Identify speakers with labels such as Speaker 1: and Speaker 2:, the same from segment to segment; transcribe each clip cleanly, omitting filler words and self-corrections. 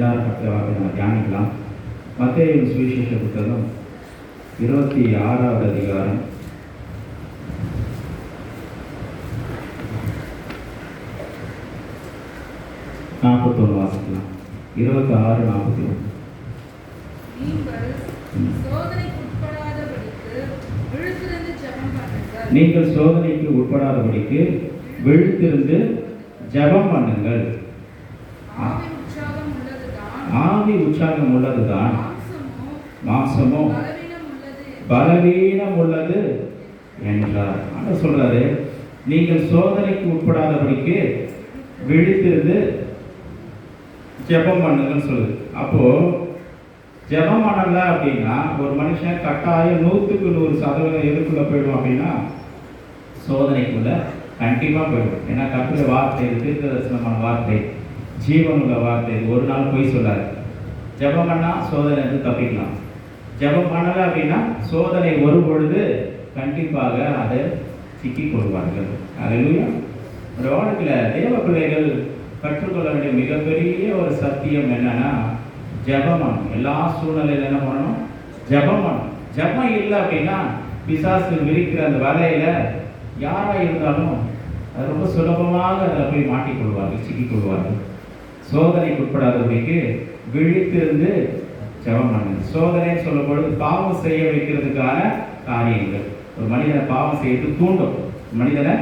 Speaker 1: நம்ம தியானிக்கலாம். மத்தேயு சுவிசேஷ புத்தகம் 26வது அதிகாரம் 41 வாசிக்கலாம். 26:41. நீங்கள் சோதனைக்கு உட்படாதபடிக்கு விழித்திருந்து ஜெபம் பண்ணுங்கள். ஆவி உற்சாகம் உள்ளதுதான், மாம்சமோ பலவீனம் உள்ளது என்றார். ஆண்டவர் சொல்றாரு, நீங்கள் சோதனைக்கு உட்படாதபடிக்கு விழித்திருந்து ஜெபம் பண்ணுங்கன்னு சொல்லுது. அப்போ ஜெபம் பண்ணல அப்படின்னா ஒரு மனுஷன் கட்டாயம் 100% எதுக்குள்ள போயிடும் அப்படின்னா சோதனைக்குள்ள கண்டிப்பா போயிடும். ஏன்னா கர்த்தருடைய வார்த்தை, தீர்க்கதரிசனமான வார்த்தை, ஜீவனுள்ள வார்த்தை, ஒரு நாள் போய் சொல்லாரு. ஜெபம் பண்ணா சோதனை வந்து தப்பிக்கலாம். ஜெபம் பண்ணல அப்படின்னா சோதனை ஒரு பொழுது கண்டிப்பாக அதை சிக்கிக் கொள்வார்கள். அல்லேலூயா. ஒரு வாழ்க்கையில் தேவ பிள்ளைகள் கற்றுக்கொள்ள வேண்டிய மிகப்பெரிய ஒரு சத்தியம் என்னன்னா ஜெபம் பண்ணணும். எல்லா சூழ்நிலையில என்ன பண்ணணும்? ஜெபம் பண்ணணும். ஜெபம் இல்லை அப்படின்னா பிசாசு விரிக்கிற அந்த வலையில யாரா இருந்தாலும் அது ரொம்ப சுலபமாக அதில் போய் மாட்டிக்கொள்வார்கள், சிக்கிக் கொள்வார்கள். சோதனைக்கு உட்படாதபடிக்கு விழித்திருந்து ஜெபம் பண்ணுங்க. சோதனைன்னு சொல்லும் பொழுது பாவம் செய்ய வைக்கிறதுக்கான காரியங்கள். ஒரு மனிதனை பாவம் செய்யறதுக்கு தூண்டும். மனிதனை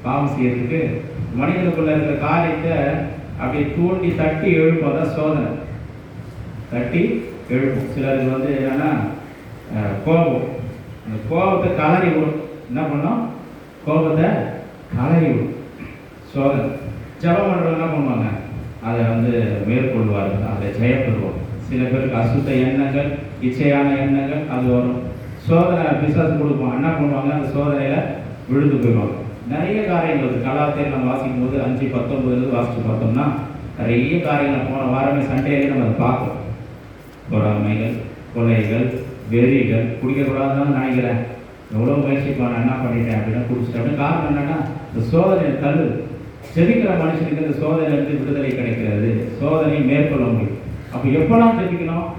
Speaker 1: பாவம் செய்யறதுக்கு மனிதனுக்குள்ள இருக்கிற காரியத்தை அப்படியே தூண்டி தட்டி எழுப்பதான் சோதனை. தட்டி எழுப்பும். சிலருக்கு வந்து என்னன்னா கோபம், அந்த கோபத்தை கலறி விடும். என்ன பண்ணோம்? கோபத்தை கலறி விடும் சோதனை. ஜெபம் பண்ணுறவங்க என்ன பண்ணுவாங்க? அதை வந்து மேற்கொள்வார்கள், அதை ஜெயப்படுவோம். சில பேருக்கு அசுத்த எண்ணங்கள், இச்சையான எண்ணங்கள் அது வரும். சோதனை பிசாசு கொடுப்போம். என்ன பண்ணுவாங்க? அந்த சோதனையில் விழுந்து போயிடுவாங்க. நிறைய காரியங்கள் கலாத்தை நம்ம வாசிக்கும் போது 5:19 வாசித்து பார்த்தோம்னா நிறைய காரியங்கள் போன வாரமே சண்டையிலே நம்ம அதை பார்க்கணும். பொறாமைகள், கொலைகள், வெறிகள், குடிக்கக்கூடாதுன்னு நினைக்கிறேன். எவ்வளோ முயற்சி பண்ண என்ன பண்ணிட்டேன் அப்படின்னா குடிச்சிட்டேன் அப்படின்னு. காரணம் என்னன்னா இந்த சோதனை தள்ளு. ஜெபிக்கிற மனுஷனுக்கு இந்த சோதனையிலிருந்து விடுதலை கிடைக்கிறது, சோதனையை மேற்கொள்ள முடியும். அப்போ எப்போலாம் ஜெபிக்கணும்?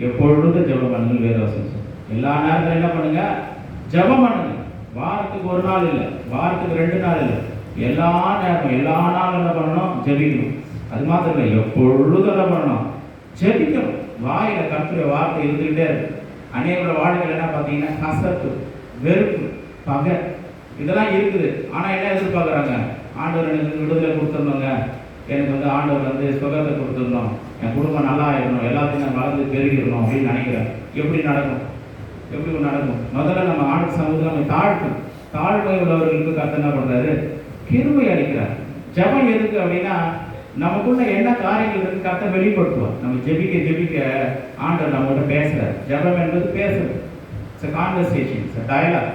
Speaker 1: எப்பொழுதும் ஜெபம் பண்ணுங்க. வேதவசனம் எல்லா நேரத்தில் என்ன பண்ணுங்க? ஜெபம் பண்ணுங்க. வாரத்துக்கு ஒரு நாள் இல்லை, வாரத்துக்கு 2 நாள் இல்லை, எல்லா நேரம் எல்லா நாளும் என்ன பண்ணணும்? ஜெபிக்கணும். அது மாத்திரம் இல்லை, எப்பொழுதும் என்ன பண்ணணும்? ஜெபிக்கணும். வாயில கர்த்தருடைய வார்த்தை இருந்துகிட்டே இருக்கு. அநேகரோட வாழ்க்கையில் என்ன பார்த்தீங்கன்னா கசப்பு, வெறுப்பு, பகை இதெல்லாம் இருக்குது. ஆனால் என்ன எதிர்பார்க்குறாங்க? ஆண்டவர் எனக்கு விடுதலை கொடுத்துருந்தோங்க, எனக்கு வந்து ஆண்டவர் வந்து சுகத்தை கொடுத்துருந்தோம், என் குடும்பம் நல்லா ஆயிடணும், எல்லாத்தையும் நான் வளர்ந்து பெருகிடணும் அப்படின்னு நினைக்கிறேன். எப்படி நடக்கும்? எப்படி நடக்கும்? முதல்ல நம்ம ஆண்டு சமூகத்தில் நம்ம தாழ்த்தும். தாழ்மை உள்ளவர்களுக்கு கர்த்தர் என்ன பண்ணுறாரு? கிருபை அளிக்கிறார். ஜெபம் எதுக்கு அப்படின்னா நமக்குள்ள என்ன காரியங்கள் இருக்கு கர்த்தர் வெளிப்படுத்துவோம். நம்ம ஜெபிக்க ஜெபிக்க ஆண்டவர் நம்மகிட்ட பேசுறாரு. ஜெபம் என்பது பேசுறது. It's a conversation, it's a dialogue.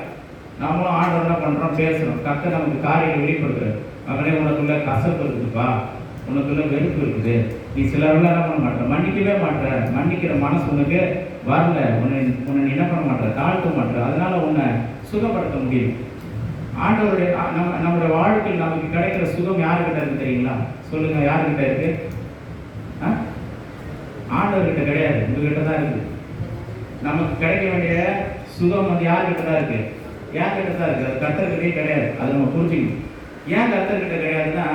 Speaker 1: நாமளும் ஆண்டவர் என்ன பண்ணுறோம்? பேசுகிறோம். கர்த்தர் நமக்கு காரியங்கள் வெளிப்படுத்துறாரு. மகனே, உனக்குள்ள கசப்பு இருக்குதுப்பா, உனக்குள்ள வெறுப்பு இருக்குது, நீ சிலவர்கள் என்ன பண்ண மாட்டேற, மன்னிக்கவே மாட்டேற, மன்னிக்கிற மனசு உனக்கு வரல, உன்னை என்ன பண்ண மாட்டேற, தாழ்த்த மாட்டேற, அதனால உன்னை சுகப்படுத்த முடியும். ஆண்டவருடைய நம்மளுடைய வாழ்க்கையில் நமக்கு கிடைக்கிற சுகம் யாருக்கிட்ட இருக்கு தெரியுங்களா? சொல்லுங்க, யாருக்கிட்ட இருக்கு? ஆண்டவர்கிட்ட கிடையாது, உங்ககிட்ட தான் இருக்கு. நமக்கு கிடைக்க வேண்டிய சுகம் வந்து யாருக்கிட்ட தான் இருக்கு? யார்கிட்ட தான் இருக்கு? அது கர்த்தர்கிட்டே கிடையாது. அதை நம்ம புரிஞ்சுக்கணும். ஏன் கர்த்தர்கிட்ட கிடையாதுன்னா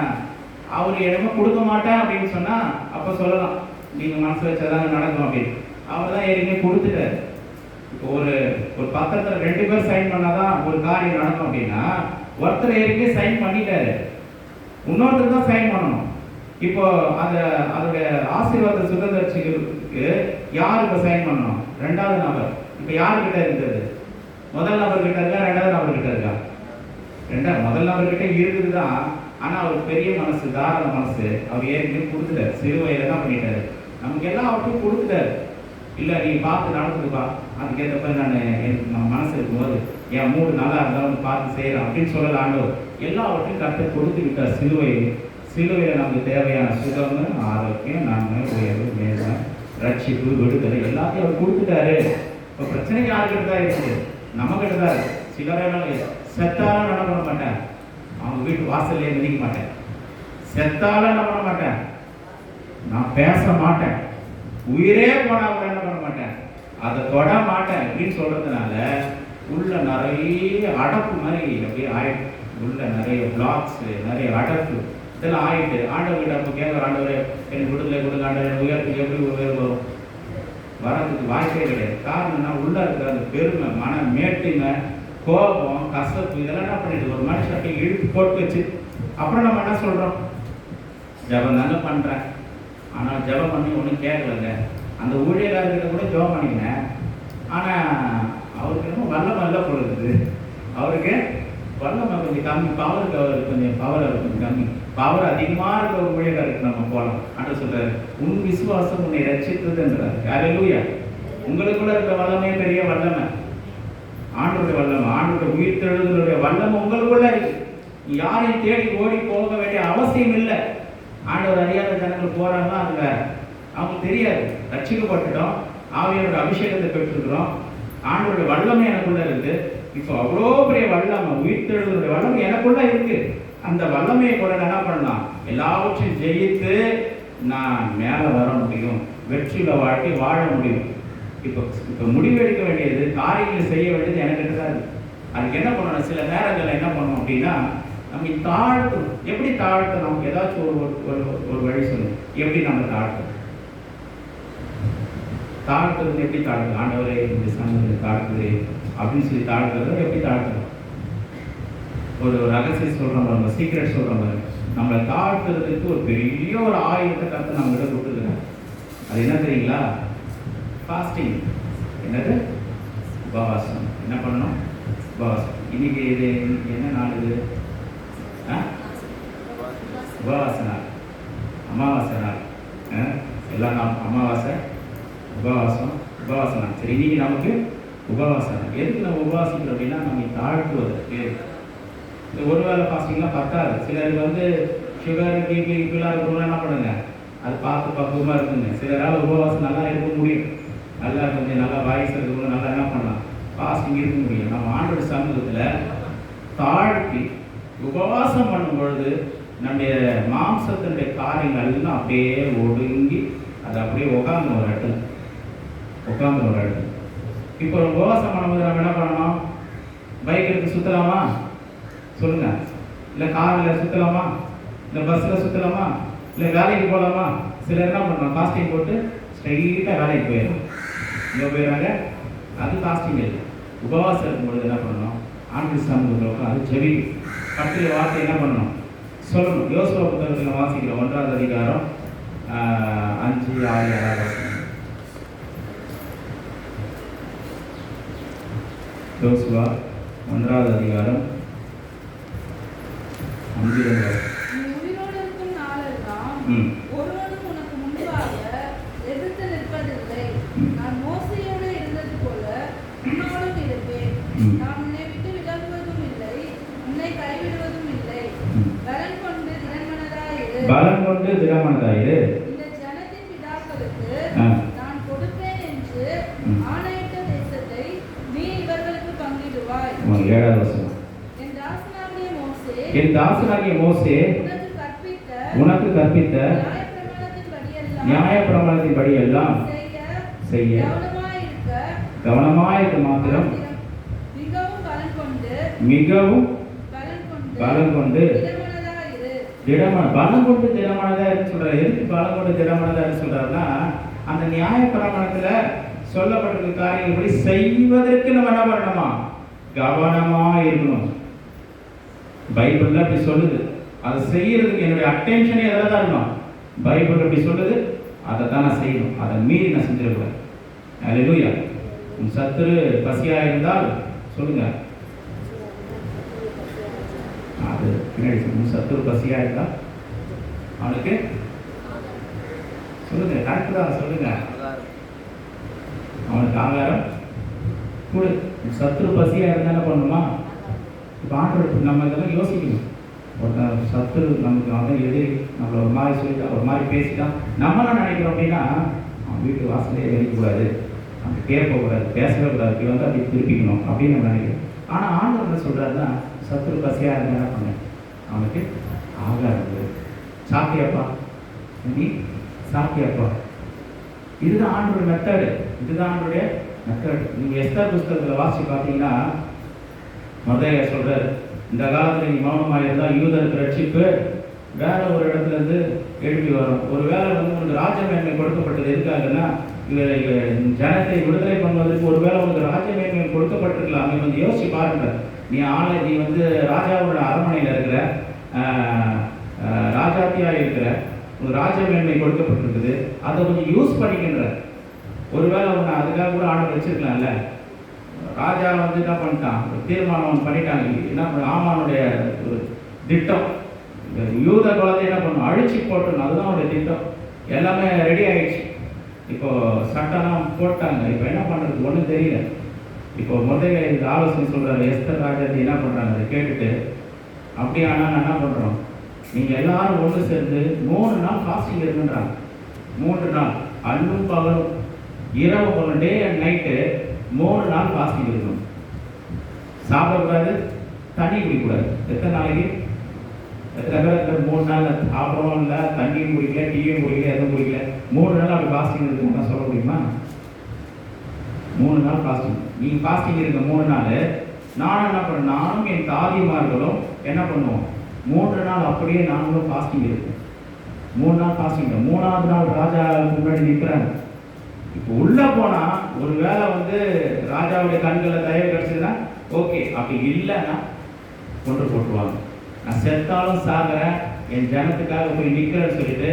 Speaker 1: அவர் இடமா கொடுக்க மாட்டேன் அப்படின்னு சொன்னா அப்ப சொல்லலாம், நீங்க மனசு வச்சாதான் நடக்கும் அப்படின்னு. அவர் தான் ஏற்கனவே கொடுத்துட்டாரு. இப்போ ஒரு பத்திரத்துல 2 பேர் சைன் பண்ணாதான் ஒரு காரியம் நடக்கும் அப்படின்னா ஒருத்தர் ஏற்கனவே சைன் பண்ணிட்டாரு, இன்னொருத்தர் தான் சைன் பண்ணணும். இப்போ அதோட ஆசீர்வாத சுதந்திரத்துக்கு யார் இப்போ சைன் பண்ணணும்? 2வது நபர். இப்போ யாருக்கிட்ட இருந்தது? முதல் நபர்கிட்ட இருக்கா, 2வது நபர்கிட்ட இருக்கா? முதல் நபர்கிட்ட இருக்குது தான். ஆனால் அவர் பெரிய மனசு, தாராள மனசு, அவர் ஏற்கனவே கொடுத்துட்டார். சிறுவையில தான் பண்ணிட்டாரு. நமக்கு எல்லாம் அவருக்கும் கொடுத்துட்டாரு. இல்லை நீ பார்த்து நடந்துப்பா, அதுக்கேற்றப்ப நான் மனசு இருக்கும்போது என் மூடு நல்லா இருந்தாலும் பார்த்து செய்கிறேன் அப்படின்னு சொல்லலாம். ஆண்டவர் எல்லாவற்றையும் கர்த்தர் கொடுத்து விட்டார். சிலுவையில் நமக்கு தேவையான சுகம், ஆரோக்கியம், நன்மை, உயர்வு, மேன்மை, ரட்சிப்பு, விடுதலை எல்லாத்தையும் அவர் கொடுத்துட்டாரு. இப்போ பிரச்சனை யாருக்கிட்ட தான் இருக்குது? நம்மகிட்ட தான் இருக்கு. சிலரெல்லாம் செத்தாலும் நட பண்ண மாட்டேன், அவங்க வீட்டு வாசல்லே மிதிக்க மாட்டேன், செத்தாலும் என்ன பண்ண மாட்டேன், நான் பேச மாட்டேன், உயிரே போனா கூட என்ன பண்ண மாட்டேன், அதை தொட மாட்டேன் அப்படின்னு சொல்றதுனால உள்ள நிறைய அடப்பு மாதிரி அப்படியே ஆயிடுச்சு. உள்ள நிறைய பிளாக்ஸ், நிறைய அடப்பு இதெல்லாம் ஆயிட்டு ஆண்டவர்கிட்ட அப்போ கேட்குற, ஆண்டவர் எனக்கு விடுதலை கொடுங்க, ஆண்டவர் உயர்த்துக்கு எப்படி உயர் வரும், வரதுக்கு வாய்ப்பே கிடையாது. காரணம்னா உள்ள இருக்கிற அந்த பெருமை, மன மேட்டுமை, கோபம், கசப்பு இதெல்லாம் என்ன பண்ணிட்டு ஒரு மனுஷன் அப்படியே இழுத்து போட்டு வச்சு அப்புறம் நம்ம என்ன சொல்கிறோம், ஜபம் தானே பண்ணுறேன், ஆனால் ஜபம் பண்ணி ஒன்றும் கேட்கலங்க. அந்த ஊழியர்கிட்ட கூட ஜபம் பண்ணிக்கினேன், ஆனால் அவருக்கு என்னமோ வல்லமை பொழுது, அவருக்கு வல்லமை கொஞ்சம் கம்மி, பவருக்கு அவருக்கு கொஞ்சம் பவர் அவருக்கு கொஞ்சம் கம்மி, பவர் அதிகமாக இருக்க ஒரு ஊழியர்களுக்கு நம்ம போகலாம். ஆண்டு சொல்கிறார், உன் விசுவாசம் உன்னை ரட்சித்ததுன்றார். அல்லேலூயா. உங்களுக்குள்ள இருக்கிற வல்லமே பெரிய வல்லமை, ஆண்டவருடைய வல்லமை, ஆண்டவருடைய உயிர்த்தெழுதலுடைய வல்லமை உங்களுக்குள்ள இருக்கு. யாரையும் தேடி ஓடி போக வேண்டிய அவசியம் இல்லை. ஆண்டவர் அறியாத ஜனங்கள் போறாங்கன்னா அது வேற, அவங்களுக்கு தெரியாது. ரட்சிக்கப்பட்டுட்டோம், ஆவியாரோட அபிஷேகத்தை பெற்றிருக்கிறோம், ஆண்டவருடைய வல்லமை எனக்குள்ள இருக்கு. இப்போ அவ்வளோ பெரிய வல்லமை, உயிர்த்தெழுதலுடைய வல்லமை எனக்குள்ள இருக்கு. அந்த வல்லமையை கூட என்ன பண்ணலாம், எல்லாவற்றையும் ஜெயித்து நான் மேலே வர முடியும், வெற்றியில வாழ்க்கை வாழ முடியும். இப்போ முடிவெடுக்க வேண்டியது, காரியங்களை செய்ய வேண்டியது எனக்கிட்ட தான் இருக்கு. அதுக்கு என்ன பண்ணணும், சில நேரங்களில் என்ன பண்ணணும் அப்படின்னா, நம்ம தாழ்த்தணும். எப்படி தாழ்த்தணும், ஏதாச்சும் ஒரு வழி சொல்லணும். எப்படி நம்ம தாழ்த்தணும், தாழ்த்துறது எப்படி தாழ்த்தணும், ஆண்டவரே இந்த சமூகத்தை தாழ்த்துது அப்படின்னு சொல்லி தாழ்த்துறது எப்படி தாழ்த்தணும். ஒரு ரகசியம் சொல்கிறோம், நம்ம சீக்ரெட் சொல்கிறோம், நம்மளை தாழ்த்துறதுக்கு ஒரு பெரிய ஒரு ஆயுதத்தை கற்று நம்ம கிட்ட கொடுத்துருக்காங்க. அது என்ன தெரியுங்களா, ஃபாஸ்டிங். என்னது, உபவாசம். என்ன பண்ணணும், உபவாசம். இன்னைக்கு இது என்ன நாள், இது உபவாச நாள், அமாவாசை நாள். எல்லா நாள் அமாவாசை, உபவாசம், உபவாச நாள். சரி, இன்னைக்கு நமக்கு உபவாச நாள். எதுக்கு நம்ம உபவாசிக்கிறோம் அப்படின்னா, நம்ம தாழ்த்துவதற்கு. இந்த ஒரு வேளை ஃபாஸ்டிங்லாம் பத்தாது. சிலருக்கு சுகர், பிபி இப்படிலாம் இருக்கிறவங்க என்ன பண்ணுங்க, அது பார்த்து பக்குவமாக இருக்குங்க. சிலரால் உபவாசம் நல்லா இருக்க முடியும், நல்லா கொஞ்சம் நல்லா வாய்ஸ் இருக்கிறவங்க நல்லா என்ன பண்ணலாம், ஃபாஸ்டிங் இருக்க முடியும். நம்ம ஆண்டோட சமூகத்தில் தாழ்த்தி உபவாசம் பண்ணும் பொழுது நம்முடைய மாம்சத்தினுடைய காரியங்கள் எல்லாம் அப்படியே ஒடுங்கி அது அப்படியே உட்காந்து ஒரு இடத்துல இப்போ உபவாசம் பண்ணும்போது நம்ம என்ன பண்ணணும், பைக் எடுத்து சுற்றலாமா சொல்லுங்க, இல்லை காரில் சுற்றலாமா, இல்லை பஸ்ஸில் சுற்றலாமா, இல்லை வேலைக்கு போகலாமா. சிலர் என்ன பண்ணணும், ஃபாஸ்டிங் போட்டு ஸ்ட்ரைட்டாக வேலைக்கு போயிடலாம். இங்கே போயிடுறாங்க, அது ஃபாஸ்டிங் இல்லை. உபவாசம் இருக்கும்பொழுது என்ன பண்ணணும், ஆண்டு சமூகத்தில் அது செவி கட்டில வார்த்தை என்ன பண்ணணும் சொல்லணும். யோசுவா புத்தகத்தில் வாசிக்கிறோம், 1வது அதிகாரம் 5, 6, 7 யோசுவா 1வது அதிகாரம் 5 பலம் கொண்டு திடமனதாயிரு.
Speaker 2: இந்த ஜனத்தின் பிதாக்களுக்கு நான் கொடுப்பேன் என்று ஆணையிட்ட தேசத்தை நீ இவர்களுக்கு பங்கிடுவாய்.
Speaker 1: 7வது வசனம். என் தாசனாகிய மோசே உனக்கு கற்பித்த நியாயப்பிரமாணத்தின்படி எல்லாம் செய்ய கவனமாயிருக்க மாத்திரம் மிகவும் பலம் கொண்டு பலம் கொண்டு திடமானதா சொல்றாரு. எதுக்கு பலம் கொண்டு திடமானதா சொல்றாருன்னா, அந்த நியாயப்பிரமாணத்துல சொல்லப்பட்டிருக்க காரியங்களை செய்வதற்கு நம்ம என்ன பண்ணணுமா, கவனமா இருக்கணும். பைபிள்ல அப்படி சொல்லுது. அதை செய்யறதுக்கு என்னுடைய அட்டென்ஷனே எதில் தான் இருக்கணும், பைபிள் அப்படி சொல்லுது, அதை தான் நான் செய்யணும். அதை மீறி நான் செஞ்சிடக்கூடாது. அல்லேலூயா. உன் சத்துரு பசியா இருந்தால் சொல்லுங்க, அது பின்னாடி உன் சத்துரு பசியா இருந்தா அவனுக்கு சொல்லுங்க, கரெக்ட் தான் சொல்லுங்க, அவனுக்கு ஆகாரம் கொடு. சத்துரு பசியா இருந்தா என்ன பண்ணுமா, இப்போ ஆண்டவர் நம்ம இதெல்லாம் யோசிக்கணும். ஒருத்தர் சத்துரு நமக்கு அவன் எதிரி நம்மளை ஒரு மாதிரி சொல்லிட்டா, ஒரு மாதிரி பேசிட்டா, நம்மளாம் நினைக்கிறோம் அப்படின்னா அவன் வீட்டு வாசலே வெளிக்கக்கூடாது, நம்ம கேட்கக்கூடாது, பேசவே கூடாது, இப்படி வந்து அப்படி திருப்பிக்கணும் அப்படின்னு நம்ம நினைக்கிறோம். ஆனால் ஆண்டவர் என்ன சொல்கிறாருன்னா, சத்துரு பசியாக இருந்தால் என்ன பண்ணேன், அவனுக்கு ஆகாரம் சாப்பிட்டியாப்பா, நீ சாப்பிட்டியாப்பா. இதுதான் ஆண்டோட மெத்தடு, இதுதான் ஆண்டோடைய மெத்தடு. நீங்கள் எஸ்தர் புஸ்தகத்தில் வாசி பார்த்தீங்கன்னா மொர்தெகாய் சொல்கிறார், இந்த காலத்தில் நீ மௌனமாக இருந்தால் யூதருக்கு ரட்சிப்பு வேற ஒரு இடத்துல இருந்து எழுப்பி வரும். ஒரு வேலை உனக்கு ராஜமேன்மை கொடுக்கப்பட்டது எதுக்காகன்னா ஜனத்தை விடுதலை பண்ணுவதற்கு ஒரு வேளை உனக்கு ராஜமேன்மை கொடுக்கப்பட்டிருக்கலாம். நீ கொஞ்சம் யோசிச்சு பாருங்க. நீ ராஜாவோட அரண்மனையில் இருக்கிற ராஜாத்தியாக இருக்கிற ஒரு ராஜமேன்மை கொடுக்கப்பட்டிருக்குது, அதை கொஞ்சம் யூஸ் பண்ணிக்கின்ற ஒருவேளை உன்னை அதுக்காக கூட ஆர்டர் வச்சிருக்கலாம்ல. ராஜா என்ன பண்ணிட்டான், தீர்மானம் பண்ணிட்டாங்க. என்ன பண்ண ஆமானுடைய ஒரு திட்டம், யூத குலத்தை என்ன பண்ணும், அழிச்சு போட்டணும். அதுதான் அவருடைய திட்டம். எல்லாமே ரெடி ஆயிடுச்சு. இப்போ சட்டம்லாம் போட்டாங்க. இப்போ என்ன பண்ணுறது ஒன்றும் தெரியல. இப்போ மொர்தெகாய் இந்த ஆலோசனை சொல்கிறாரு, எஸ்தர் ராஜாத்தி என்ன பண்ணுறாங்க அதை கேட்டுட்டு, அப்படியானா நான் என்ன பண்ணுறோம், நீங்கள் எல்லாரும் ஒன்று சேர்ந்து 3 நாள் ஃபாஸ்டிங் இருக்குன்றாங்க. 3 நாள் அல்லும் பகலும் இரவு பகல், டே அண்ட் நைட்டு 3 நாள் ஃபாஸ்டிங் இருக்கணும். சாப்பிடக்கூடாது, தண்ணி குடிக்கக்கூடாது. எத்தனை நாளைக்கு? எத்தனை பேர் 3 நாள் சாப்பிடவும் இல்லை, தண்ணியும் குடிக்கல, டீயும் குடிக்கல, எதுவும் குடிக்கல, 3 நாள் அப்படி ஃபாஸ்டிங் இருக்குன்னு நான் சொல்ல முடியுமா? 3 நாள் ஃபாஸ்டிங். நீங்கள் ஃபாஸ்டிங் இருக்க 3 நாள், நானும் என்ன பண்ணுறேன், நானும் என் தாதிமார்களும் என்ன பண்ணுவோம், 3 நாள் அப்படியே நாங்களும் ஃபாஸ்டிங் இருக்கும். 3 நாள் ஃபாஸ்டிங். 3ஆவது நாள் ராஜா முன்னாடி நிற்கிறாங்க. இப்போ உள்ளே போனால் ஒரு வேளை ராஜாவுடைய கண்களை தயவு கிடச்சதுன்னா ஓகே, அப்படி இல்லைன்னா கொண்டு போட்டுருவாங்க. நான் செத்தாலும் சாகிறேன், என் ஜனத்துக்காக போய் நிற்கிறேன்னு சொல்லிட்டு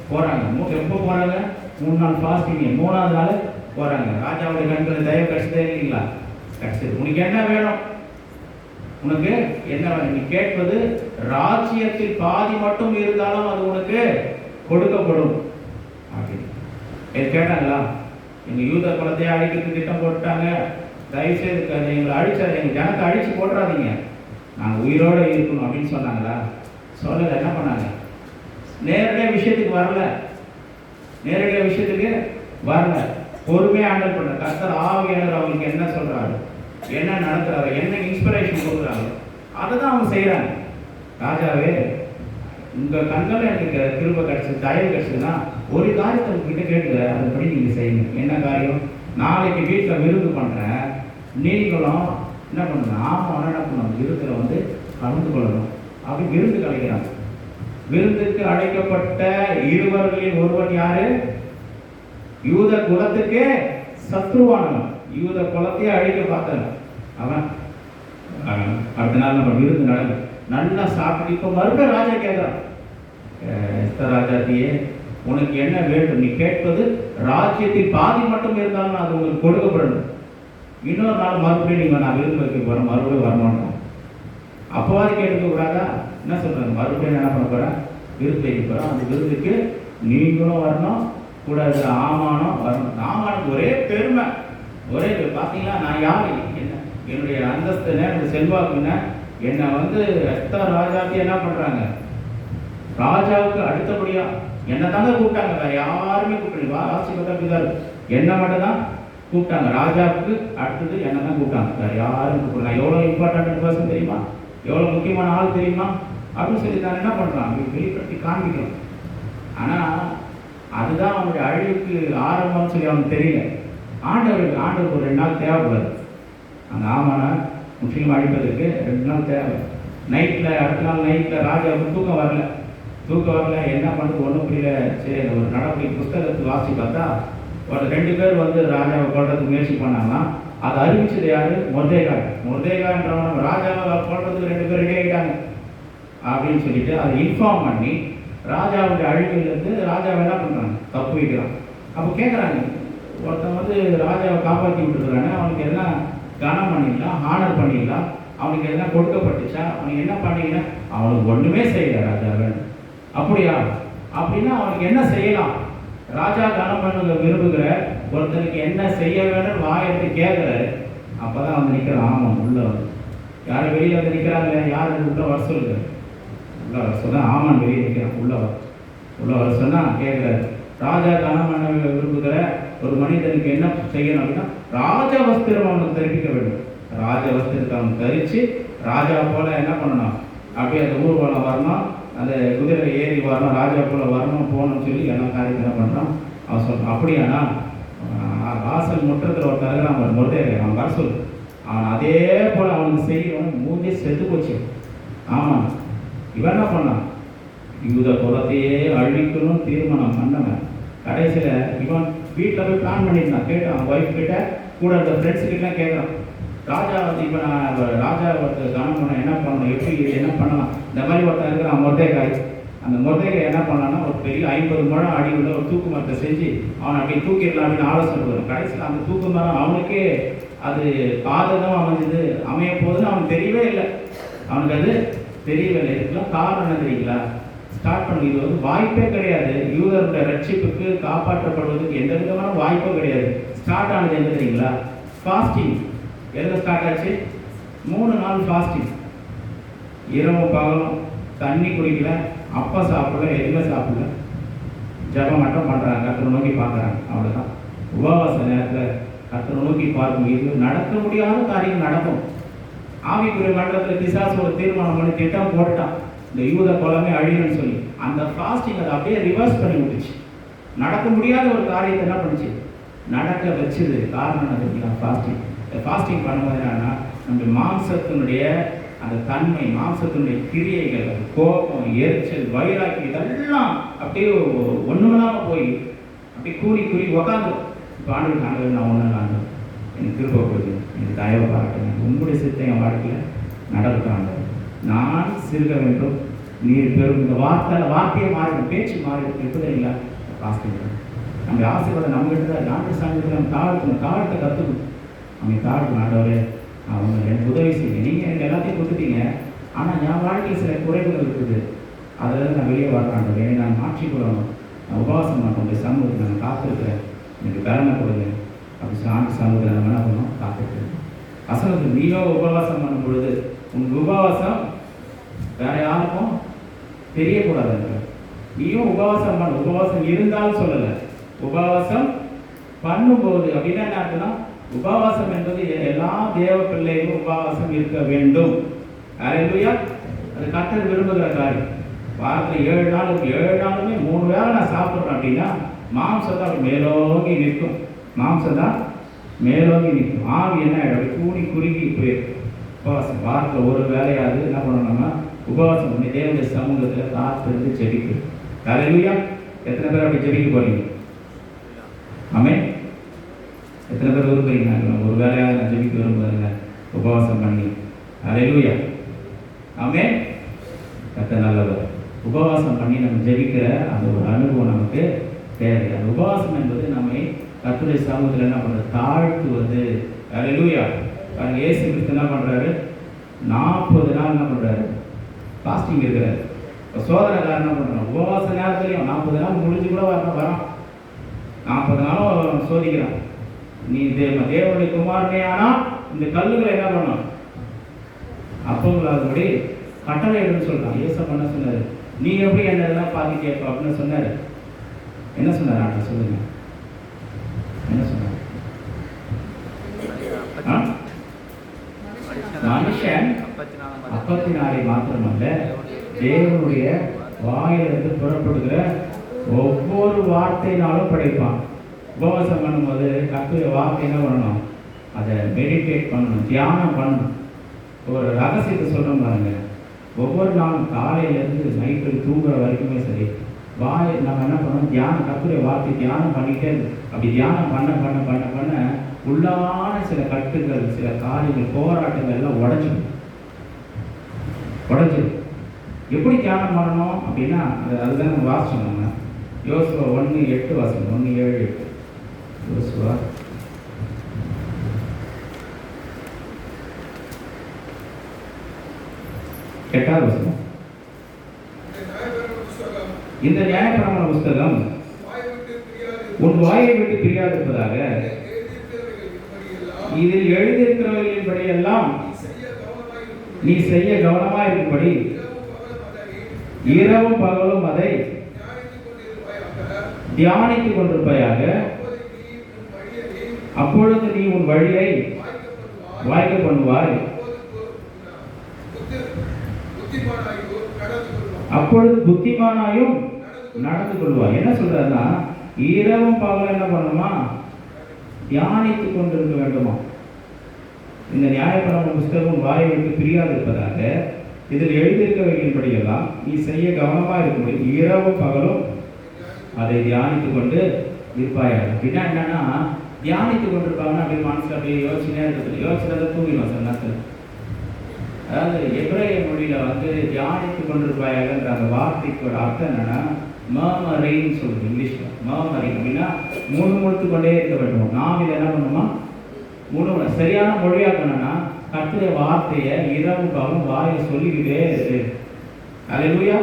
Speaker 1: போகிறாங்க. எப்போ போகிறாங்க? 3 நாள் ஃபாஸ்டிங். 3ஆவது நாள் போகிறாங்க. ராஜாவுடைய கண்களை தயவு கிடச்சதே இல்லைங்களா? கிடச்சது. உனக்கு என்ன வேணும்? உனக்கு என்ன வேணும்? நீ கேட்பது ராஜ்யத்தில் பாதி மட்டும் இருந்தாலும் அது உனக்கு கொடுக்கப்படும் அப்படின்னு கேட்டாங்களா? எங்கள் யூத குலத்தையே அழிக்கிறதுக்கு திட்டம் போட்டாங்க, தயவுசெய்து எங்களை அழிச்சா, எங்கள் ஜனத்தை அழிச்சு போட்டுறாதீங்க, நாங்கள் உயிரோடு இருக்கணும் அப்படின்னு சொன்னாங்களா? சொல்லலை. என்ன பண்ணாங்க? நேரடியாக விஷயத்துக்கு வரல. நேரடியாக விஷயத்துக்கு வரல. பொறுமையாக ஹேண்டில் பண்ண கர்த்தர் ஆவியானவர் அவங்களுக்கு என்ன சொல்கிறாரு, என்ன நடத்துறாரு, என்ன இன்ஸ்பிரேஷன் கொடுக்குறாங்க, அதை தான் அவங்க செய்கிறாங்க. ராஜாவே, உங்கள் கண்களில் எனக்கு திரும்ப கிடச்சி தயவு கிடச்சிதுன்னா ஒரு காரியத்தை உங்ககிட்ட கேட்டுக்க, அதுபடி நீங்கள் செய்யுங்க. என்ன காரியம்? நாளைக்கு வீட்டில் விருந்து பண்ணுறேன், நீங்களும் என்ன பண்ணணும், ஆமாம் என்ன பண்ணணும், விருந்தில் கலந்து கொள்ளணும். அப்படி விருந்து கலைக்கிறாங்க. விருந்துக்கு அழைக்கப்பட்ட இருவர்களில் ஒருவன் யாரு? யூத குலத்துக்கே சத்ருவானவன், யூத குலத்தையே அழிக்க பார்த்தவன் அவன். அடுத்த நாள் நம்ம விருந்து நடக்கும், நல்லா சாப்பிட்டு. இப்போ மறுபடியும் ராஜா கேட்குறான், எஸ்தர் ராஜாத்தியே, உனக்கு என்ன வேண்டும்? நீ கேட்பது ராஜ்யத்தில் பாதி மட்டும் இருந்தாலும் அது உங்களுக்கு கொடுக்கப்படணும். இன்னொரு நாள் மறுபடியும் நீங்கள் நான் விருந்து வைக்க போகிறேன், மறுபடியும் வரமாட்டோம். அப்போவாது கேட்டுக்க கூடாதா? என்ன சொல்கிறாங்க? மறுபடியும் என்ன பண்ண போகிறேன், விருந்து வைக்க போகிறேன். அந்த விருந்துக்கு நீங்களும் வரணும், கூட இருக்கிற ஆமானும் வரணும். ஆமானுக்கு ஒரே பெருமை, ஒரே பார்த்தீங்களா, நான் யார், என்ன என்னுடைய அந்தஸ்து, என்னுடைய செல்வாக்குன்னு என்னை எஸ்தர் ராஜாத்தி என்ன பண்ணுறாங்க, ராஜாவுக்கு அடுத்தபடியாக என்னை தாங்க கூப்பிட்டாங்க. வேறு யாருமே கூப்பிடல. வாசிப்பதான் என்னை மட்டும் தான் கூப்பிட்டாங்க. ராஜாவுக்கு அடுத்தது என்னை தான் கூப்பிட்டாங்க, வேறு யாரும் கூப்பிடல. எவ்வளோ இம்பார்ட்டன்ட் பர்சன் தெரியுமா, எவ்வளோ முக்கியமான ஆள் தெரியுமா அப்படின்னு சொல்லி தான் என்ன பண்ணுறாங்க, வெளிப்படுத்தி காண்பிக்கிறோம். ஆனால் அதுதான் அவனுடைய அழிவுக்கு ஆரம்பம்னு சொல்லி அவனுக்கு தெரியல. ஆண்டவருக்கு ஒரு 2 நாள் தேவைப்படுது. அந்த ஆமான முஸ்லீம் அழிப்பதற்கு 2 நாள் தேவை. நைட்டில் அடுத்த நாள் நைட்டில் ராஜாவுக்கு தூக்கம் வரல. என்ன பண்ணுறது ஒன்றும் புரியல. சரி, ஒரு நடவடிக்கை புஸ்தகத்துக்கு வாசி பார்த்தா ஒரு 2 பேர் ராஜாவை கொள்றதுக்கு முயற்சி பண்ணாங்கன்னா அதை அறிவிச்சது யாரு? மொர்தெகாய்ன்றவன் ராஜாவை கொள்றதுக்கு 2 பேர் ரெடி ஆகிட்டாங்க அப்படின்னு சொல்லிட்டு அதை இன்ஃபார்ம் பண்ணி ராஜாவுடைய அழிவிலிருந்து ராஜாவை என்ன பண்ணுறாங்க, தப்பு வைக்கிறான். அப்போ கேட்குறாங்க, ஒருத்தன் ராஜாவை காப்பாற்றி விட்டுருக்குறானே, அவனுக்கு எதனா கனம் பண்ணிடலாம், ஹானர் பண்ணிடலாம், அவனுக்கு எதனா கொடுக்கப்பட்டுச்சா, அவனுக்கு என்ன பண்ணீங்கன்னா அவனுக்கு ஒன்றுமே செய்யலை ராஜாவை. அப்படியா? அப்படின்னா அவனுக்கு என்ன செய்யலாம்? ராஜா கனம் பண்ண விரும்புகிற ஒருத்தனுக்கு என்ன செய்ய வேணும் வாயத்தை கேட்குறாரு. அப்போ தான் நிற்கிறான். ஆமாம், உள்ள யாரும் வெளியில் நிற்கிறாங்களே, யார் உள்ள வர சொல்லுங்க, உள்ள வர சொன்னா ஆமான் வெளியே நிற்கிறான். உள்ள வர சொன்னால் கேட்குறாரு. ராஜா கனம் பண்ண விரும்புகிற ஒரு மனிதனுக்கு என்ன செய்யணும் அப்படின்னா ராஜ வஸ்திரம் அவனுக்கு தரிப்பிக்க வேண்டும். ராஜ வஸ்திரத்தை அவனுக்கு தரித்து ராஜா போல என்ன பண்ணணும், அப்படியே அந்த ஊர்வலம் வரணும், அந்த குதிரை ஏறி வரணும், ராஜா போல வரணும் போகணும்னு சொல்லி எல்லா காரியத்தை என்ன பண்ணுறான். அவன் சொல்கிறான், அப்படியானா வாசல் முற்றத்தில் ஒரு தருகிறான், அவன் மொர்தேகாய் அவன் வர சொல்லு, அவன் அதே போல் அவனுக்கு செய்யணும். மூஞ்சே செத்து போச்சு. ஆமாம், இவன் என்ன பண்ணான், யூத குலத்தையே அழிக்கணும்னு தீர்மானம் பண்ணவன். கடைசியில் இவன் வீட்டில் போய் பிளான் பண்ணியிருந்தான். கேட்டான் அவன் ஒய்ஃப் கிட்ட, கூட அந்த ஃப்ரெண்ட்ஸ் கிட்டலாம் கேட்குறான், ராஜா வந்து இப்போ நான் ராஜா ஒருத்தர் கவனம் பண்ண என்ன பண்ணணும், எப்படி என்ன பண்ணலாம். இந்த மாதிரி ஒருத்தர் இருக்கிறான் மொர்தேகாய். அந்த மொர்தேகாய் என்ன பண்ணலான்னா, ஒரு பெரிய 50 முழம் அடி உள்ள ஒரு தூக்கு மரத்தை செஞ்சு அவனை அப்படி தூக்கிடலாம் அப்படின்னு ஆலோசனை கொடுக்குறான். கடைசியில் அந்த தூக்கு மரம் அவனுக்கே அது பாதகம் அமைஞ்சது, அமைய போகுதுன்னு அவனுக்கு தெரியவே இல்லை. அவனுக்கு அது தெரியவே இல்லை. இதுக்கெல்லாம் காரணம் என்ன தெரியுங்களா? ஸ்டார்ட் பண்ணி இது வந்து வாய்ப்பே கிடையாது. யூதருடைய ரட்சிப்புக்கு காப்பாற்றப்படுவதற்கு எந்த விதமான வாய்ப்பும் கிடையாது. ஸ்டார்ட் ஆனது என்ன தெரியுங்களா? ஃபாஸ்டிங். எதில் ஸ்டார்ட் ஆச்சு? 3 நாள் ஃபாஸ்டிங். இரவும் பகலும் தண்ணி குடிக்கல, அப்பா சாப்பிடல, எதுவுமே சாப்பிடல, ஜபம் மட்டும் பண்ணுறாங்க, கர்த்தரை நோக்கி பார்க்குறாங்க. அவ்வளோதான். உபவாச நேரத்தில் கர்த்தரை நோக்கி பார்க்கும். இது நடக்க முடியாத காரியம் நடக்கும். ஆவிக்குரிய மண்டலத்தில் பிசாசு ஒரு தீர்மானம் பண்ணி திட்டம் போட்டுட்டான், இந்த யூத குலமே அழியணும்னு சொல்லி. அந்த ஃபாஸ்டிங் அதை அப்படியே ரிவர்ஸ் பண்ணி விட்டுச்சு. நடக்க முடியாத ஒரு காரியத்தை என்ன பண்ணுச்சு, நடக்க வச்சுது. காரணம் என்ன? ஃபாஸ்டிங். இந்த ஃபாஸ்டிங் பண்ணும்போது என்னன்னா, நம்ம மாம்சத்தினுடைய அந்த தன்மை, மாம்சத்தினுடைய கிரியைகள், கோபம், எரிச்சல், வைராக்கி, இதெல்லாம் அப்படியே ஒன்றுமில்லாமல் போய் அப்படி கூறி உக்காந்து இப்போ ஆண்டு நான் ஒன்று ஆண்டு எனக்கு திரும்ப போகுது, எனக்கு தயவு பாராட்டுங்க, உங்களுடைய சித்தை என் வாழ்க்கையில் நடக்கிறாங்க. நான் சிறுக வேண்டும், நீர் பெரும். இந்த வார்த்தையை மாறிடும், பேச்சு மாறிடும். எப்படி இல்லைங்களா? ஃபாஸ்டிங் நம்ம ஆசைப்பட நம்மகிட்ட தான் நாட்டு சாமிக்கு நம்ம தாழ்த்தை கற்றுக்கணும். அவங்க தாழ்த்து ஆண்டவரே, அவங்க எனக்கு உதவி செய்யுங்க, நீங்கள் எனக்கு எல்லாத்தையும் கொடுத்துட்டீங்க, ஆனால் என் வாழ்க்கையில் சில குறைகள் இருக்குது, அதில் நான் வெளியே வாழ்றாண்டவர், என்னை நான் மாற்றிக்கொள்ளணும், நான் உபவாசம் பண்ணுறேன், சமூகத்தில் நான் காத்திருக்கிறேன், எனக்கு திறமை கொடுங்க அப்படி ஆண்டு சமூகத்தில் நம்ம என்ன பண்ணணும், காத்திருக்கிறேன். வசனத்துக்கு நீயோ உபவாசம் பண்ணும் பொழுது உங்கள் உபவாசம் வேற யாருக்கும் தெரியக்கூடாது. நீயும் உபவாசம் பண்ண, உபவாசம் இருந்தாலும் சொல்லலை, உபவாசம் பண்ணும்போது அப்படின்னா என்ன அர்த்தம்னா, உபவாசம் என்பது எல்லா தேவ பிள்ளைகளும் உபவாசம் இருக்க வேண்டும். அல்லேலூயா. அது கர்த்தர் விரும்புகிற காரியம். வாரத்தில் 7 நாள் 7 நாளுமே 3 வேளை நான் சாப்பிட்றேன் அப்படின்னா மாம்சம் தான் மேலோங்கி நிற்கும். மாம்சம் தான் மேலோங்கி நிற்கும். ஆவி என்ன ஆகிடும், கூடி குறுகி போயிருக்கும். உபவாசம் வாரத்தில் ஒரு வேலையாவது என்ன பண்ணணும்னா உபவாசம் பண்ணி தேவனுடைய சமூகத்தில் காத்திருந்து ஜெபிக்கும். அல்லேலூயா. எத்தனை பேர் அப்படி ஜெபிக்க போறீங்க? ஆமென். எத்தனை பேர் விரும்புறீங்க? ஒரு வேலையாக நான் ஜெபிக்க விரும்புகிறேங்க உபவாசம் பண்ணி. அல்லேலூயா. ஆமென். கர்த்தர் நல்லவர். உபவாசம் பண்ணி நம்ம ஜெபிக்கிற அந்த ஒரு அனுபவம் நமக்கு தேவை. அந்த உபவாசம் என்பது நம்மை கர்த்தருடைய சமூகத்தில் என்ன பண்ணுறது, தாழ்த்துவது. அல்லேலூயா. இயேசு கிறிஸ்து என்ன பண்ணுறாரு, 40 நாள் என்ன பண்ணுறாரு, ஃபாஸ்டிங் இருக்கிறார். சோதனைக்காரன் என்ன பண்ணுறான், உபவாச நேரத்துலையும் 40 நாள் முடிஞ்சு கூட வரான், 40 நாளும் சோதிக்கிறான். நீ தேவனுடைய குமாரனே ஆனால் இந்த கல்லுகளை என்ன பண்ணும், அப்போங்களாகும்படி கட்டளையிடுன்னு சொல்கிறான். ஏசப்பா என்ன சொன்னார், நீ எப்படி என்னதெல்லாம் பார்த்து கேட்ப அப்படின்னு சொன்னார். என்ன சொன்னார் ஆண்டவர் சொல்லுங்க, என்ன சொன்னார்? மனுஷன் 54 மாத்திரமல்ல, தேவனுடைய வாயிலிருந்து புறப்படுகிற ஒவ்வொரு வார்த்தையினாலும் படைப்பான். உபவாசம் பண்ணும்போது கர்த்தருடைய வார்த்தை என்ன பண்ணணும், அதை மெடிடேட் பண்ணணும், தியானம் பண்ணணும். ஒரு ரகசியத்தை சொல்கிறோம் பாருங்க, ஒவ்வொரு நாளும் காலையிலேருந்து நைட்டு தூங்குற வரைக்குமே சரி, நம்ம என்ன பண்ணணும், தியானம், கர்த்தருடைய வார்த்தை தியானம் பண்ணிக்கிட்டே அப்படி தியானம் பண்ண உள்ளான சில கட்டுகள், சில காரியங்கள், போராட்டங்கள் எல்லாம் உடைஞ்சிடும். எப்படி தியானம் பண்ணணும் அப்படின்னா அதுதான் நம்ம வாசிச்சோம். நம்ம யோசுவா 1:8 வாசனம், 1:7-8. யோசுவா 8வது வசனம். இந்த நியாயப்பிரமாண புஸ்தகம் உன் வாயை விட்டு பிரியாதிருப்பதாக இதில் எழுதியிருக்கிறவர்களின்படி எல்லாம் நீ செய்ய கவனமாக இருக்கும்படி இரவும் பகலும் அதை தியானித்துக் கொண்டிருப்பாயாக. அப்பொழுது நீ உன் வழியை வாய்க்க பண்ணுவாய், அப்பொழுது புத்திமானாயும் நடந்து கொள்வார். என்ன சொல்றாருன்னா, இரவும் பகலும் என்ன பண்ணணுமா? தியானித்து கொண்டிருக்க வேண்டுமா? இந்த நியாயப்பிரமாண புஸ்தகம் வாயை விட்டு பிரியாது இருப்பதாக இதில் எழுதியிருக்கவைகளின்படியெல்லாம் நீ செய்ய கவனமாக இருக்கும்போது இரவும் பகலும் அதை தியானித்து கொண்டு இருப்பாயாக. அப்படின்னா என்னன்னா, தியானித்து கொண்டிருப்பாங்கன்னா அப்படியே மனசில் அப்படியே யோசனையாக இருக்கிறது, யோசனை தூங்கிடுவோம் சில நேரத்தில். அதாவது எபிரேய மொழியில வந்து தியானித்து கொண்டிருப்பாயாகன்ற அந்த வார்த்தைக்கோட அர்த்தம் என்னன்னா, மர்மரின்னு சொல்லுது இங்கிலீஷ்ல. மர்மரிங் அப்படின்னா முணுமுணுத்து கொண்டே இருக்க வேண்டும். நாம் இதை என்ன பண்ணுமா? சரியான மொழியாக்கணும்னா கர்த்தருடைய வார்த்தையை இரவு பகலும் வாயில சொல்லிக்கிட்டே இருக்கு. அல்லேலூயா.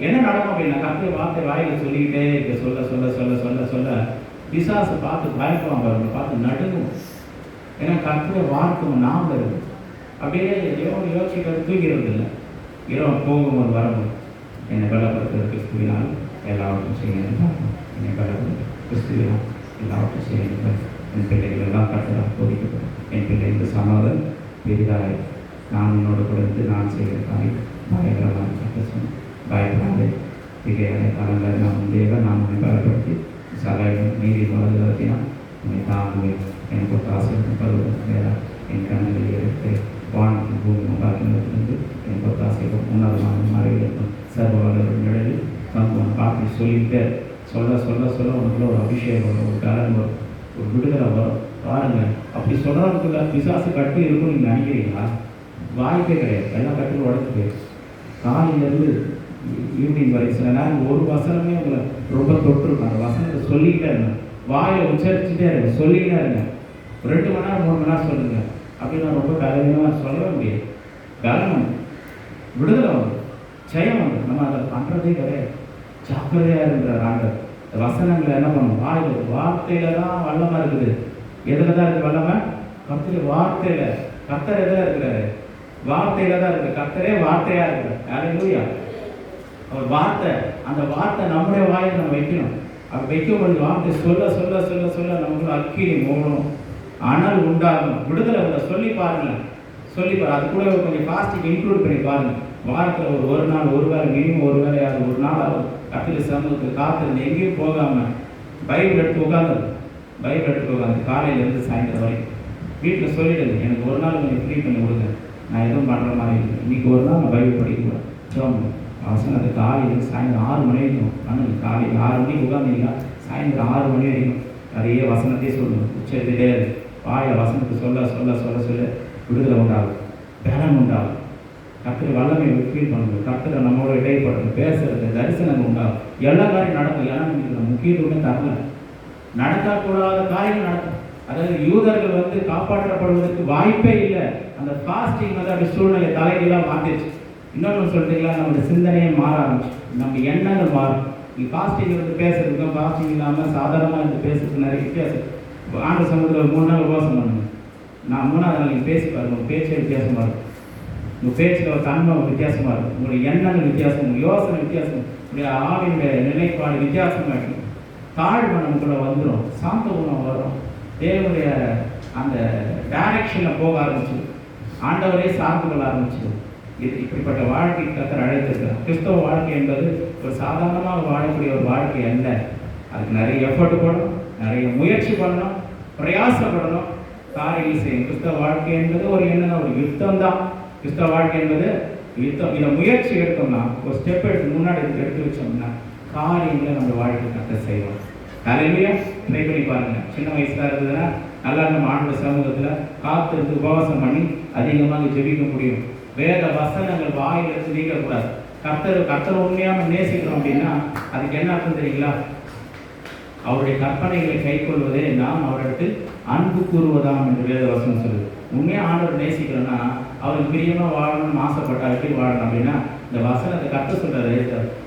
Speaker 1: என்ன நடக்கும் அப்படின்னா, கர்த்தருடைய வார்த்தை வாயில சொல்லிக்கிட்டே இருக்கு. சொல்ல சொல்ல சொல்ல சொல்ல சொல்ல பிசாசு பார்த்து பயப்படுவாங்க, அவங்களை பார்த்து நடுங்கும். ஏன்னா கர்த்தருடைய வார்த்தை நாம் இருக்கு. அப்படியே யோசிக்கிறது தூக்கிறது இல்லை. இரவு போகும்போது வரும்போது என்னை பலப்படுத்துகிற கிறிஸ்துவினால் எல்லாவற்றும் செய்யணும். என்னை பலப்படுத்த கிறிஸ்துவினால் எல்லாவற்றும் செய்யணும். என் பிள்ளைகள் எல்லாம் கர்த்தரால் போதிக்கப்படும். என் பிள்ளை இந்த சமாதம் பெரிதாக நான் என்னோட கூட இருந்து நான் செய்கிற காரியம் பயங்கரமாக கஷ்டம் பயப்படாது. திகையான காலங்கள் நான் தேவன் நான் உன்னை பலப்படுத்தி சகாயம் நீதி வளர்கிறதினால் உன்னை தாங்குவேன். எனக்கு ஒரு ஆசையும் பருவம் வேறா என் கண்ணில் எடுத்து வானத்தின் பூமி உண்டாக்கினதிலிருந்து எனக்கு ஒரு ஆசையும் உன்னதமான மறைவிருக்கும் சர்வ வளரும் நிழலில் தங்குவன் பார்த்து சொல்லிட்டு சொல்ல சொல்ல சொல்ல உனக்குள்ள ஒரு அபிஷேகம் வரும், ஒரு கலன் வரும், ஒரு விடுதலை வரும். பாருங்க, அப்படி சொல்கிறவங்களுக்குள்ள பிசாசு கட்டு இருக்குன்னு நீங்கள் நினைக்கிறீங்களா? வாய்ப்பே கிடையாது. எல்லா கட்டுகளும் உடச்சு போயிடும். காலையிலேருந்து ஈவினிங் வரை சில நேரம் ஒரு வசனமே உங்களை ரொம்ப தொட்டுருக்கும். அந்த வசனத்தை சொல்லிக்கிட்டே இருங்க, வாயில் உச்சரிச்சுட்டே இருங்க, சொல்லிக்கிட்டே இருங்க. 2 மணி நேரம் 3 மணி நேரம் சொல்லுங்க. அப்படி நான் ரொம்ப கலவையாக சொல்லவே முடியாது. கலனம் விடுதலை வந்து ஜெயம் வந்து நம்ம அதை பண்ணுறதே கிடையாது. ஜாக்கிரதையாக இருக்கிற ஆண்டர் வசனங்களை என்ன பண்ணும்? வாயில் வார்த்தையில தான் வல்லமாக இருக்குது. எதில் தான் இருக்குது வல்லமை? கர்த்தருடைய வார்த்தையில. கர்த்தர் எதில் இருக்கிறாரு? வார்த்தையில தான் இருக்கு. கர்த்தரே வார்த்தையா இருக்கிறார். அல்லேலூயா. அவர் வார்த்தை, அந்த வார்த்தை நம்முடைய வாயில் நம்ம வைக்கணும். அப்படி வைக்கும்போது வார்த்தை சொல்ல சொல்ல சொல்ல சொல்ல நமக்கு அக்கினி மூடும், அனல் உண்டாகும், விடுதலை உள்ள. சொல்லி பாருங்க, சொல்லி பாரு. அது கூட கொஞ்சம் ஃபாஸ்டிங் இன்க்ளூட் பண்ணி பாருங்க. வாரத்தில் ஒரு நாள் ஒரு வேளை, மினிமம் ஒரு வேலையாவது ஒரு நாளாவது கர்த்தருடைய சமூகத்துக்கு காத்திருந்து எங்கேயும் போகாமல் பைபிள் எடுத்து உட்காந்து காலையிலேருந்து சாயந்தரம் வரைக்கும் வீட்டில் சொல்லிடுது, எனக்கு ஒரு நாள் கொஞ்சம் ஃப்ரீ பண்ணி கொடுங்க, நான் எதுவும் பண்ணுற மாதிரி இல்லை, இன்றைக்கி ஒரு நாள் நான் பைபிள் படிக்கக்கூடாது. சோம் வசனத்தை காலையிலேருந்து சாயந்தரம் 6 மணி வரைக்கும் பண்ணுங்க. காலையில் 6 மணிக்கு உட்காந்தீங்கன்னா சாயந்தரம் 6 மணி வரைக்கும் நிறைய வசனத்தையே சொல்லணும். உச்சரித்துட்டே வாயில் வசனத்தை சொல்ல சொல்ல சொல்ல சொல்ல விடுதலை உண்டாகும், பலன் உண்டாகும். கர்த்தர் வல்லமை ஃபீல் பண்ணணும். கர்த்தரை நம்மளோட இடைப்படணும், பேசுறது, தரிசனம் உண்டாகும். எல்லா காரியம் நடக்கும். ஏன்னா நமக்கு முக்கியத்துவமே தரல. நடக்கக்கூடாத காரியங்கள் நடக்கும். அதாவது யூதர்கள் வந்து காப்பாற்றப்படுவதற்கு வாய்ப்பே இல்லை. அந்த ஃபாஸ்டிங் வந்து அப்படி சூழ்நிலை தலைகளாக மாற்றிடுச்சு. இன்னொன்று சொல்றீங்களா, நம்மளோட சிந்தனையே மாற ஆரம்பிச்சு, நம்ம எண்ணங்கள் மாறும். நீங்கள் ஃபாஸ்டிங் வந்து பேசுறதுக்கும் ஃபாஸ்டிங் இல்லாமல் சாதாரணமாக இருந்து பேசுறதுக்கு நிறைய வித்தியாசம். ஆண்டு சமூகத்தில் 3 நாள் உபவாசம் பண்ணுங்க. நான் 3ஆவது நாள் நீங்கள் பேசி பாருங்க, உங்கள் பேச்சே வித்தியாசமாக இருக்கும். உங்கள் பேச்சில் ஒரு தன்மை வித்தியாசமாக இருக்கும். உங்களுடைய எண்ணங்கள் வித்தியாசம், உங்கள் யோசனை வித்தியாசம், உங்களுடைய ஆவினுடைய நிலைப்பாடு வித்தியாசமாக இருக்கும். தாழ்வு நமக்குள்ள வந்துடும், சாந்த குணம் வரும். தேவனுடைய அந்த டைரக்ஷனில் போக ஆரம்பிச்சு ஆண்டவரே சார்ந்து கொள்ள ஆரம்பிச்சு. இது இப்படிப்பட்ட வாழ்க்கை கர்த்தர் அழைத்திருக்கிறார். கிறிஸ்தவ வாழ்க்கை என்பது ஒரு சாதாரணமாக வாழக்கூடிய ஒரு வாழ்க்கை அல்ல. அதுக்கு நிறைய எஃபர்ட் போடணும், நிறைய முயற்சி பண்ணணும், பிரயாசப்படணும், காரியங்கள் செய்யணும். கிறிஸ்தவ வாழ்க்கை என்பது ஒரு என்னன்னா ஒரு யுத்தம் தான். கிறிஸ்தவ வாழ்க்கை என்பது யுத்தம். இதை முயற்சி எடுத்தோம்னா, ஒரு ஸ்டெப் எடுத்து முன்னாடி எடுத்து வச்சோம்னா காரியங்களை நம்ம வாழ்க்கை கர்த்தர் செய்வோம். அல்லேலூயா. ட்ரை பண்ணி பாருங்க. சின்ன வயசுல இருந்ததுன்னா நல்லா நம்ம ஆண்டவர் சமூகத்தில் காத்திருந்து உபவாசம் பண்ணி அதிகமாக ஜெபிக்க முடியும். வேத வசனங்கள் வாயிலிருந்து நீக்கக்கூடாது. கர்த்தர் உண்மையாக நேசிக்கிறோம் அப்படின்னா அதுக்கு என்ன அர்த்தம் தெரியுங்களா? அவருடைய கற்பனைகளை கை கொள்வதே நாம் அவரிடத்தில் அன்பு கூறுவதாம் என்று வேத வசனம் சொல்லுது. உண்மையாக ஆண்டவர் நேசிக்கிறோன்னா அவருக்கு பிரியமாக வாழணும்னு ஆசைப்பட்டா எப்படி வாழணும் அப்படின்னா இந்த வசனத்தை கர்த்தர் சொல்றாரு,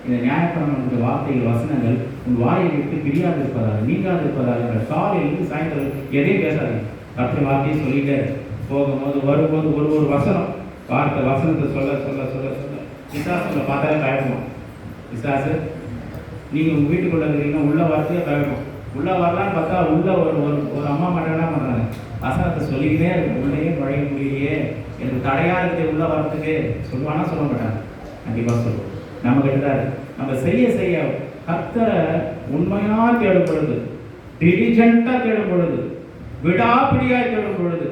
Speaker 1: இந்த நியாயப்பிரமாண வார்த்தைகள் வசனங்கள் உங்கள் வாயை விட்டு பிரியாது இருப்பதாக நீங்காது இருப்பதாக. காலையிலிருந்து சாயந்தரம் எதையும் பேசாதீங்க. கர்த்தர் வார்த்தையை சொல்லிட்டே போகும்போது வரும்போது ஒரு வசனம் வசனத்தை சொல்ல சொல்ல சொல்ல சொல்ல பிசாசுல பார்த்தாலே பயப்படுவோம். பிசாசு நீங்கள் உங்கள் வீட்டுக்குள்ள இருக்கிறீங்கன்னா உள்ள வார்த்தையே பயப்படும். உள்ள வரலான்னு பார்த்தா உள்ள ஒரு அம்மா மட்டும் என்ன பண்ணுறாங்க, வசனத்தை சொல்லிக்கிட்டே இருக்கு. உள்ளேயே நுழைய முடியலையே, எனக்கு தடையாக இருக்குது உள்ள வரத்துக்கு. சொல்லுவானா சொல்ல மாட்டாங்க? கண்டிப்பாக சொல்லுவோம். நம்ம கிட்ட நம்ம செய்ய செய்ய கர்த்தரை உண்மையா தேடும் பொழுது, டிலிஜென்ட்டா தேடும் பொழுது, விடாப்பிடியாய் தேடும் பொழுது,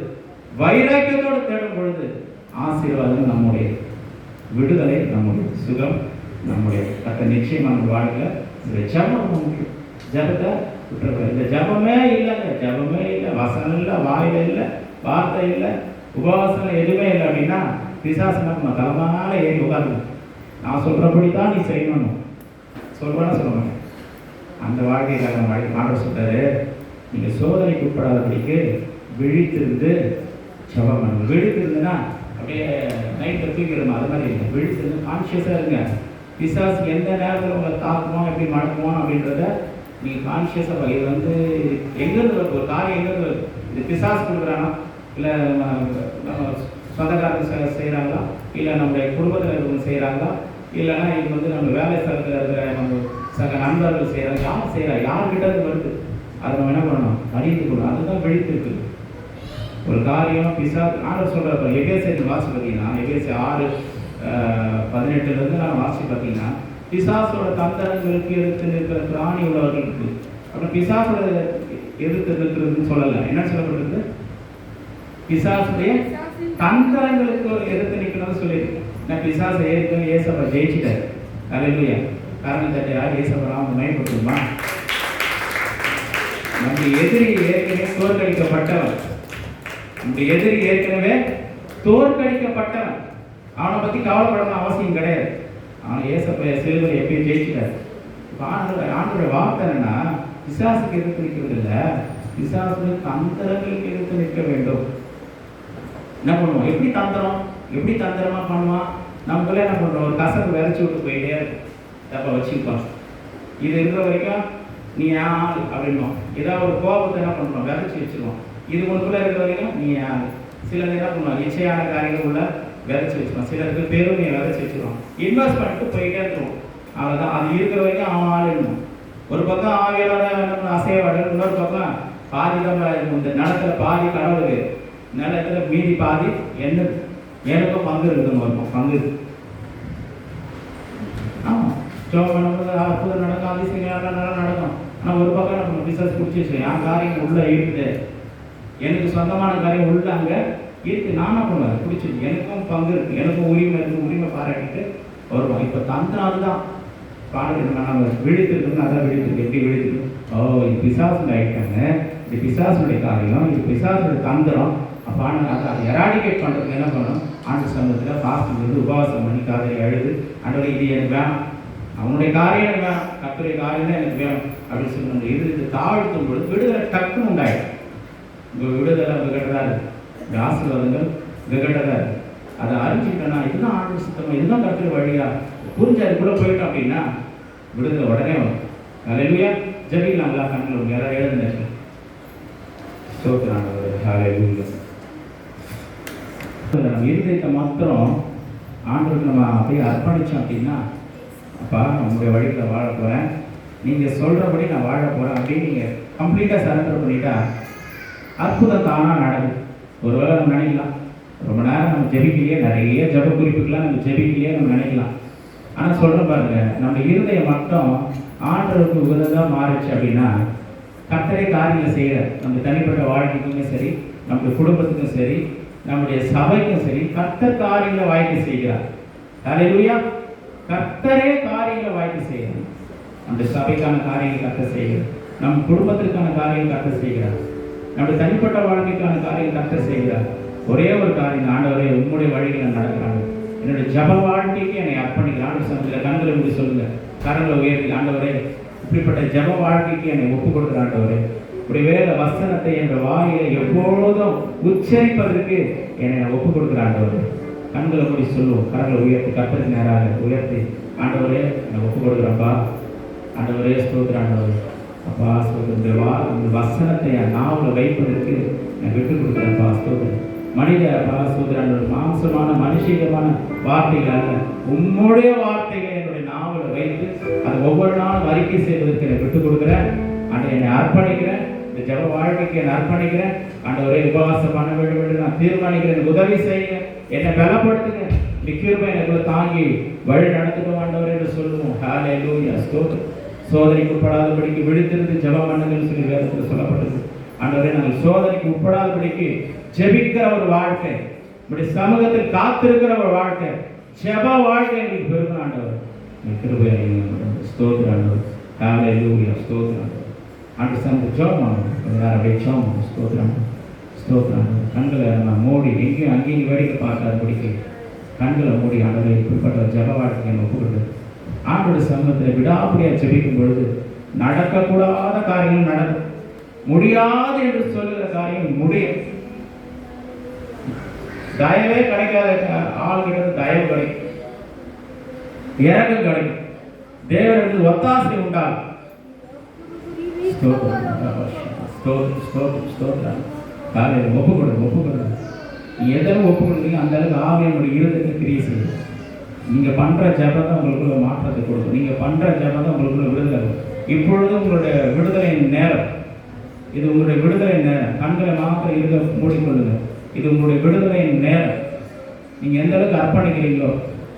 Speaker 1: வைராக்கியத்தோடு தேடும் பொழுது ஆசீர்வாதம் நம்முடைய, விடுதலை நம்முடைய, சுகம் நம்முடைய. கர்த்தர் நிச்சயமா நம்ம வாழ்க்கை. இந்த ஜபம் முக்கியம். ஜபத்தை விட்டுறக்கூடாது. இந்த ஜபமே இல்லைங்க, ஜபமே இல்லை, வசனம் இல்லை, வாயில இல்லை, வார்த்தை இல்லை, உபவாசம் எதுவுமே இல்லை அப்படின்னா பிசாசு நம்ம தலைமையால ஏறி உட்காந்து நான் சொல்றபடி தான் நீ செய்யணும் சொல்றேன்னா சொல்ல மாட்டேன். அந்த வாழ்க்கைக்காக ஆண்டவர் சொல்றாரு, நீங்க சோதனைக்கு உட்படாதபடிக்கு விழித்திருந்து ஜபம் பண்ணுங்க. விழித்திருந்துன்னா அப்படியே நைட்டில் தூக்கிடுமா, அது மாதிரி இல்லை. விழித்திருந்து கான்சியஸாக இருங்க. பிசாசு எந்த நேரத்தில் உங்களை தாக்குமோ எப்படி மடக்குமோ அப்படின்றத நீங்கள் கான்சியஸாக. இது வந்து எங்கேருந்து ஒரு காரியம் எங்கேருந்து இது பிசாசு கொடுக்குறானா, இல்லை நம்ம சொந்தக்காரங்க செய்கிறாங்களா, இல்லை நம்முடைய குடும்பத்தில் இருக்கிறவங்க செய்கிறாங்களா, இல்லைன்னா இது வந்து நம்ம வேலை ஸ்தலத்தில் இருக்கிற நம்ம சக நண்பர்கள் செய்கிறாங்க, யார் செய்கிறா, யார்கிட்ட இருந்து வருது, அதை நம்ம என்ன பண்ணணும், அறிந்து கொள்ளணும். அதுதான் விழித்து இருக்குது. ஒரு காரியம் பிசாசு ஆண்டவர் சொல்கிறார். எபேசியர் வாசி பார்த்தீங்கன்னா, எபேசியர் 6:18 நான் வாசி பார்த்தீங்கன்னா, பிசாசோட தந்திரங்களுக்கு எதிர்த்து நிற்கிற பிராணி உள்ளவர்களுக்கு. அப்புறம் பிசாசோட எதிர்த்து நிற்கிறதுன்னு சொல்லலை, என்ன சொல்லப்படுறது, பிசாசுடைய தந்திரங்களுக்கு எதிர்த்து நிற்கணும்னு சொல்லியிருக்கு. நான் பிசாசை ஏற்கனவே ஏசப்பா ஜெயிச்சிட்டாரு. அல்லேலூயா. காரணம் தட்டை யார் ஏசப்பா அவங்க மயப்படுத்துமா? நம்ம எதிரி ஏற்கனவே தோற்கடிக்கப்பட்டவன். நம்ம எதிரி ஏற்கனவே தோற்கடிக்கப்பட்டவன். அவனை பற்றி கவலைப்படணும் அவசியம் கிடையாது. அவன் ஏசப்பா சிலுவை எப்பயும் ஜெயிச்சிட்டாரு. ஆண்டோட வார்த்தை என்னன்னா, பிசாசுக்கு எதிர்த்து நிற்கிறது இல்லை, பிசாசுடைய தந்திரங்களுக்கு எதிர்த்து நிற்க வேண்டும். என்ன பண்ணுவோம், எப்படி தந்திரம், எப்படி தந்திரமா பண்ணுவான், நமக்குள்ள என்ன பண்ணுறோம், ஒரு கசப்பு விரைச்சி விட்டு போயிட்டே தப்ப வச்சுருப்பான். இது இருக்கிற வரைக்கும் நீ யார் அப்படின்னும். ஏதாவது ஒரு கோபத்தை என்ன பண்ணுறோம், விரைச்சி வச்சுருவோம். இது உனக்குள்ள இருக்கிற வரைக்கும் நீ யார். சிலர் என்ன பண்ணுவோம், இச்சையான காரியங்கள் உள்ள விரைச்சி வச்சுருவோம். சிலருக்கு பெருமையை விரைச்சி வச்சுருவோம். இன்வெஸ்ட் பண்ணிட்டு போயிட்டே இருக்கணும். அவ்வளோதான். அது இருக்கிற வரைக்கும் அவன் ஆளுணும். ஒரு பக்கம் ஆவியோட அசைவாடல், இன்னொரு பக்கம் பாதி தான் இந்த நிலத்தில் பாதி கடவுளுக்கு, நிலத்தில் மீதி பாதி என்ன எனக்கும் பங்கு இருக்குன்னு இருக்கும். பங்கு ஆமாம், சோகம் நடக்குது, அற்புதம் நடக்கும், அதிசயம் நடக்கும். ஆனால் ஒரு பக்கம் நம்ம பிசாசு பிடிச்சி வச்சு என் காரியம் உள்ளே இருக்குது, எனக்கு சொந்தமான காரியம் உள்ள அங்கே இருக்குது, நானும் பண்ணுவேன் பிடிச்சி, எனக்கும் பங்கு இருக்குது, எனக்கும் உரிமை இருக்குது, உரிமை பாராட்டிட்டு வருவோம். இப்போ தந்திரம் அதுதான் பாடல். நம்ம விழித்திருக்கணும், அதான் விழித்திருக்கு. எப்படி விழித்திருக்கு, ஓ இது பிசாசுல ஆகிட்டாங்க, இது பிசாசுடைய காரியம், இது பிசாசுடைய தந்திரம். அப்போ அதை எராடிகேட் பண்ணுறதுக்கு என்ன பண்ணணும், ஆண்டு சமூகத்தில் ஃபாஸ்டிங் வந்து உபவாசம் பண்ணி காதலை அழுது, ஆண்டோட இது எனக்கு வேணும், அவனுடைய காரியம் எனக்கு வேணும், கர்த்தருடைய காரியம் தான் எனக்கு வேணும் அப்படின்னு சொல்லி நம்ம இது தாழ்த்தும் பொழுது விடுதலை டக்குன்னு உண்டாயிடும். உங்கள் விடுதலை விகட்டதாக இருக்குது, இந்த ஆசீர்வாதங்கள் விகட்டதாக இருக்குது. அதை அறிஞ்சிக்கிட்டோன்னா இதுதான் ஆண்டு சுத்தமாக, இதுதான் கர்த்தர் வழியா புரிஞ்சு அது கூட போயிட்டோம் அப்படின்னா விடுதலை உடனே வரும். அல்லேலூயா. ஜெபிக்கலாங்களா? கண்ணில் யாராவது எழுதுங்க. ஸ்தோத்திரம். ஹல்லேலூயா. நம்ம இருதயத்தை மாத்திரம் ஆண்டவருக்கு நம்ம அப்படியே அர்ப்பணித்தோம் அப்படின்னா, அப்பா உங்களுடைய வழியில் வாழ போகிறேன், நீங்கள் சொல்கிறபடி நான் வாழ போகிறேன் அப்படின்னு நீங்கள் கம்ப்ளீட்டாக சரண்டர் பண்ணிட்டா அற்புதம் தானாக நடக்கும். ஒருவேளை நம்ம நினைக்கலாம், ரொம்ப நேரம் நம்ம ஜெபிக்கலையே, நிறைய ஜப குறிப்புக்கெல்லாம் நம்ம ஜெபிக்கலையே நம்ம நினைக்கலாம். ஆனால் சொல்கிற பாருங்க, நம்ம இருதயம் மட்டும் ஆண்டவருக்கு உகந்ததாக மாறிச்சு அப்படின்னா கர்த்தரே காரியங்களை செய்கிற, நம்ம தனிப்பட்ட வாழ்க்கைக்குமே சரி, நம்முடைய குடும்பத்துக்கும் சரி, நம்முடைய சபைக்கும் சரி, கர்த்தர் காரியங்களை வாய்க்கு செய்கிறார். அல்லேலூயா. கர்த்தரே காரியங்களை வாய்க்கு செய்கிறார். நம்முடைய சபைக்கான காரியங்களை கர்த்தர் செய்கிறார், நம் குடும்பத்திற்கான காரியங்கள் கர்த்தர் செய்கிறார், நம்முடைய தனிப்பட்ட வாழ்க்கைக்கான காரியங்கள் கர்த்தர் செய்கிறார். ஒரே ஒரு காரியம், ஆண்டவரே உங்களுடைய வழிகளை நடக்கிறாங்க, என்னுடைய ஜப வாழ்க்கைக்கு என்னை அர்ப்பணிக்கிறான். சில கண்களை இப்படி சொல்லுங்க, கரங்களை உயர்த்தி, ஆண்டவரே இப்படிப்பட்ட ஜப வாழ்க்கைக்கு என்னை ஒப்புக் கொடுக்குற ஆண்டவரே, இப்படி வேத வசனத்தை என்ற வாயிலை எப்பொழுதும் உச்சரிப்பதற்கு என்னை ஒப்புக் கொடுக்குற ஆண்டவரே. கண்களை மூடி சொல்லுவோம், கரங்களை உயர்த்தி கர்த்தருக்கு நேராக உயர்த்தி, ஆண்டவரே என்னை ஒப்புக் கொடுக்குறப்பா, ஆண்டவரே ஸ்தோத்திரம், ஆண்டவரே அப்பா ஸ்தோத்திரம், இந்த வசனத்தை என் நாவில் வைப்பதற்கு நான் விட்டுக் கொடுக்குறேன்ப்பா, ஸ்தோத்திரம். மனித பாசோதரன் மாம்சமான மனுஷிகமான வார்த்தைகள் அல்ல, உம்முடைய வார்த்தைகளை என்னுடைய நாவலை வைத்து அதை ஒவ்வொரு நாளும் அறிக்கை செய்வதற்கு என்னை விட்டுக் கொடுக்குறேன். அதை என்னை அர்ப்பணிக்கிறேன், இந்த ஜப வாழ்க்கைக்கு என்னை அர்ப்பணிக்கிறேன். ஆண்டவரே உபவாசம் பண்ண வேண்டும் என்று நான் தீர்மானிக்கிறேன். உதவி செய்யுங்க, என்னை பலப்படுத்துங்க. இந்த கிருபை எனக்குள்ள தாங்கி வழி நடத்திட்டு ஆண்டவர் என்று சொல்லுவோம். ஹல்லேலூயா, ஸ்தோத்திரம். சோதனைக்கு உட்படாதபடிக்கு விழித்திருந்து ஜெபம் பண்ணுங்கன்னு சொல்லி வேதத்தில் சொல்லப்பட்டது. ஆண்டவரே, நாங்கள் சோதனைக்கு உட்படாதபடிக்கு ஜெபிக்கிற ஒரு வாழ்க்கை, இப்படி சமூகத்தில் காத்திருக்கிற ஒரு வாழ்க்கை, ஜெப வாழ்க்கை எங்களுக்கு பெருமை ஆண்டவர். கிருபை ஸ்தோத்திரம் ஆண்டவர். ஹல்லேலூயா, ஸ்தோத்திரம் ஆண்டு சமூக ஜெபம் ஆண்டவர். அப்படியே ஜெபம் ஸ்தோத்திரம் ஸ்தோத்திரம். கண்களை நான் மூடி எங்கேயும் அங்கேயும் வேடிக்கை பார்க்காதபடிக்கு கண்களை மூடி ஆண்டவரை இப்படிப்பட்ட ஜெப வாழ்க்கை ஒப்புக்கொண்டு ஆண்டோட சமூகத்தில் விடாப்படியாக ஜெபிக்கும் பொழுது நடக்கக்கூடாத காரியங்கள் நடக்கும், முடியாது என்று சொல்லுகிற காரியம் முடியும். தயவே கிடைக்காத ஆள்கிட்ட தயவு கிடைக்கும், இறக்கம் கிடைக்கும், தேவனுக்கு ஒத்தாசை உண்டாகும். ஒப்புக்கொடு. நீ எதற்கு ஒப்புக்கொடுங்க அந்த அளவுக்கு ஆவியனுடைய இருதயத்தை கிரியை செய்யும். நீங்கள் பண்ணுற ஜெபம் தான் உங்களுக்குள்ள மாற்றத்தை கொடுக்கும். நீங்கள் பண்ணுற ஜெபம் தான் உங்களுக்குள்ள விடுதலை. இப்பொழுது உங்களுடைய விடுதலையின் நேரம், இது உங்களுடைய விடுதலை நேரம். கண்களை மாத்திரம் இருக்க மூடிக்கொள்ளுங்க. இது உங்களுடைய விடுதலையின் நேரம். நீங்கள் எந்த அளவுக்கு அர்ப்பணிக்கிறீங்களோ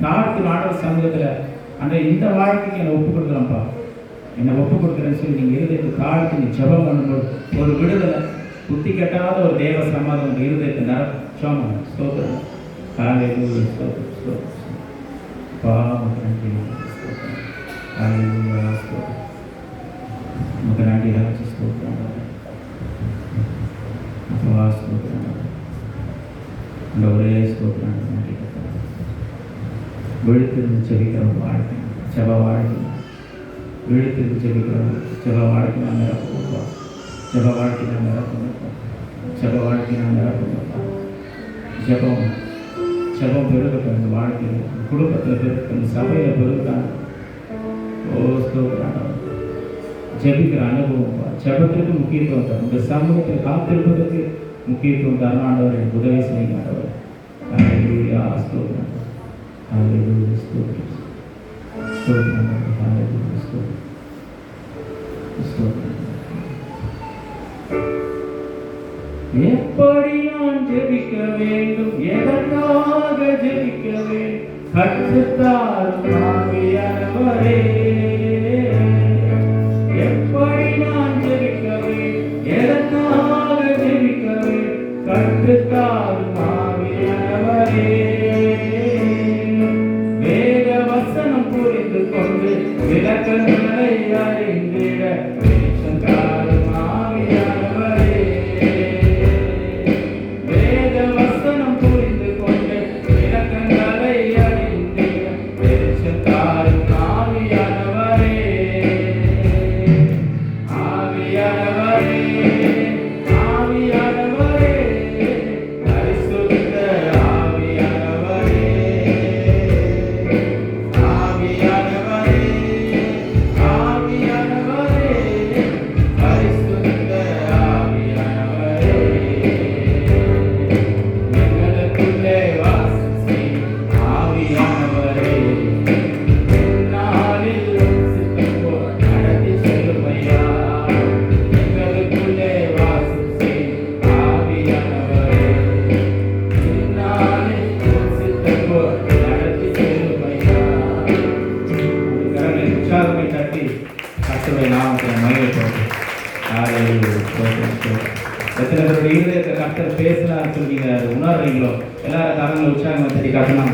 Speaker 1: நாட்டு நாடக சமூகத்தில் அந்த இந்த வாழ்க்கைக்கு என்னை ஒப்புக் கொடுக்கலாம்ப்பா, என்னை ஒப்புக் கொடுக்குறேன்னு சொல்லி நீங்கள் இருதயத்தை தாழ்த்தி நீ ஜெபம் பண்ணும்போது ஒரு விடுதலை, புத்தி கட்டாத ஒரு தேவ சமாதம் உங்கள் இருதயத்தை நிரப்பும். ஸ்தோத்திரம். ஹல்லேலூயா, ஸ்தோத்திரம் ஸ்தோத்திரம். நமக்கு நன்றி ராஜி ஸ்தோத்திரம் ஸ்தோத்திரம். அந்த ஒரே ஸ்தோத்திரம் நன்றி. விழுத்திருந்து செபிக்கிற வாழ்க்கை, ஜெப வாழ்க்கை, விழுத்திருந்து செபிக்கிற ஜெப வாழ்க்கை நான் நிரப்புவோம். ஜெப வாழ்க்கை நான் நிரப்புவோம். ஜெப வாழ்க்கை நான் நிரப்புவோம். ஜெபம் பெருகட்டும். இந்த வாழ்க்கையில் குடும்பத்தில் பெருகட்டும், சபையில் பெருகட்டாங்க. ஜெபிக்கிற அனுபவம், ஜெபத்திற்கு முக்கியத்துவம் தரும். இந்த சமூகத்தில் காத்திருப்பதற்கு முக்கியத்துவம் தரும். ஆண்டவர் உதவி செய்யுங்க ஆண்டவர். ஹல்லேலூயா, ஸ்தோத்திரம். ஹல்லேலூயா, ஸ்தோத்திரம் ஸ்தோத்திரம். ஹல்லேலூயா, ஸ்தோத்திரம் ஸ்தோத்திரம். எப்படி நான் ஜெபிக்க வேண்டும், எதற்காக ஜெபிக்க வேண்டும், கற்றுத்தாரும் ஆவியானவரே. எப்படி நான் ஜெபிக்க வேண்டும், எதற்காக ஜெபிக்க வேண்டும், கற்றுத்தாரும் ஆவியானவரே. வேத வசனம் புரிந்து கொண்டு விளக்கங்களை அறிந்திட வெளிச்சம் தாரும் ஆவியானவரே. எத்தனை பேருடைய இருதயத்தை கர்த்தர் பேசினார் சொல்லி உணர்றீங்களோ எல்லாரும் கரங்களை உற்சாகம் தட்டி காட்டணும்.